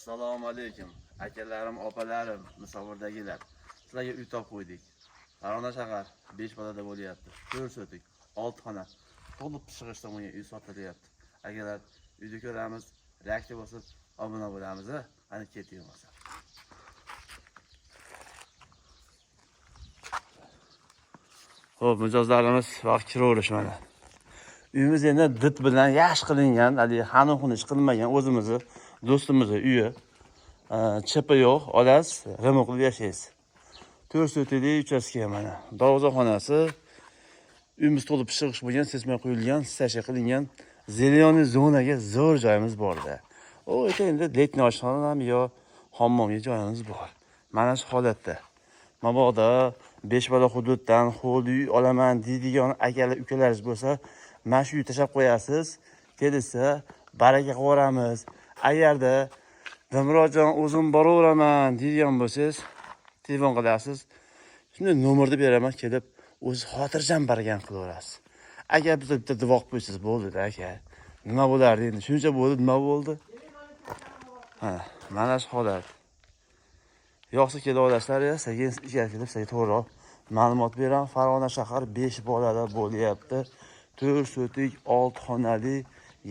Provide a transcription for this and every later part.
Assalomu alaykum. Akalarim, opalarim, Misovirdagilar. Sizlarga uy topib qo'ydik. Farg'ona shahar 5 bolada bo'lyapti. 4 sotik, 6 xona. To'liq sig'ishda bunga uy sotilyapti. Agar uyni ko'ramiz, reaksiya bosib, obuna bo'lamiz. Qani keting bo'lsa. Xo'p, mijozlarimiz vaqt kiraverish mana. Uyimiz endi dit bilan yaxshi qilingan, hali xonux qilmagan o'zimizni do'stimizni uyi. Chepa yo'q, olasiz, remoq qilib yashaysiz. 4 so'tili uchastka mana. Darvozaxonasi, uyimiz to'liq pishiq bo'lgan, sesma qo'yilgan, sasha qilingan, zeleniy zonaga zo'r joyimiz bor-da. O endi letniy oshxona ham yo hammomga joyimiz bor. Mana shu holatda. Mabodo 5 bola hududdan xo'l uy olaman deydigan akalar, ukalaringiz bo'lsa, mana shu uy tashab qo'yasiz. Kelsa, baraka qilib yuboramiz. Agarda Damrojon o'zim boraveraman deydigan bo'lsangiz, telefon qilasiz. Shunday nomerni beraman, kelib o'zi xotirjam bargan qilaverasiz. Agar bitta duvoq qo'ysiz bo'ldi-da aka. Nima bo'lardi endi? Shuncha bo'ldi, nima bo'ldi? Mana shu holat. Yo'qsa kela olasizlar, sekin ishga kelib, sizga to'g'ri ma'lumot beraman. Farg'ona shahar 5 bolada bo'lyapti. 4 sotik 6 xonali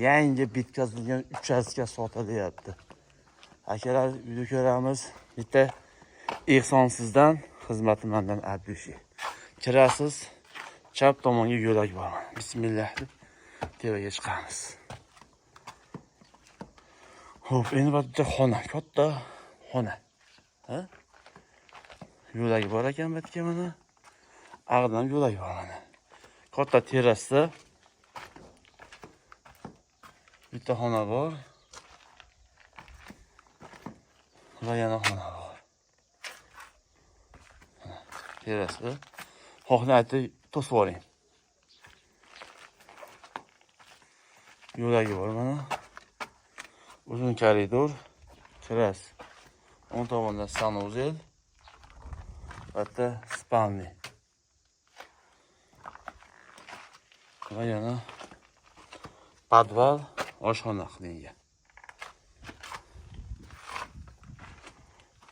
yangi bitkazilgan uchastka sotilyapti. Akalar, uyni ko'ramiz. Bitta ehsonsizdan xizmati mendan Abdushi. Kirasiz, chap tomonga yo'lak bor. Bismillah deb tevaga chiqamiz. Xo'p, endi bitta xona, katta xona. Yo'lak bor ekan bu yerga mana. Ag'dan yo'lak bor mana. Katta terrasda bitta xona bor. Va yana xona bor. Terrasda. Xohlaydi to'sib oling. Yo'lagi bor mana. Uzun koridor, teras. 10 tomonda sanuzel. Hatta spalni. Va yana podval, oshxona qilingan.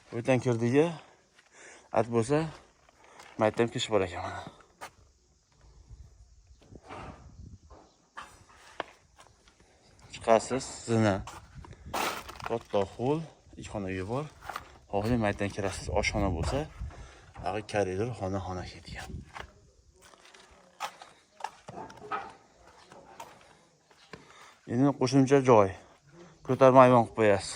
Bu yerdan kirdiga at bo'lsa, maytam kish bor ekan mana. Chiqasiz, zina. Katta hol, ikkona uyi bor. Xohli maydan kirasiz, oshxona bo'lsa, ag'i koridor xona ketgan. Endi qo'shimcha joy. Ko'tarma ayvon qilib qo'yasiz.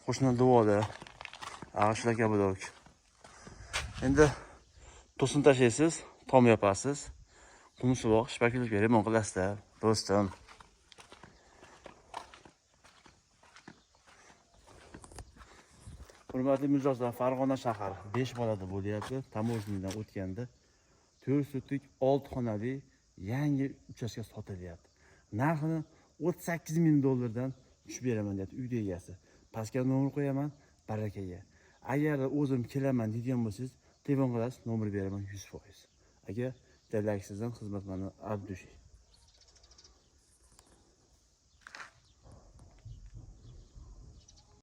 Qo'shni duvoda, ag'ishlar kabilar. Endi to'sin tashlaysiz, tom yopasiz. Qum suvoq, shpakilik remont qilasizlar, do'stim. Hurmatli mijozlar, Farg'ona shahar 5 bolada bo'lyapti. Tamojnidan o'tganda 4 sotik 6 xonali yangi uchastka sotilyapti. Narxini $38,000 tushib beraman deyapti uyda egasi. Pastga nomer qo'yaman, barakaga. Agar o'zim kelaman degan bo'lsangiz, telefon qilasiz, nomer beraman 100%. Agar talaksizdan xizmatmani Abdushi.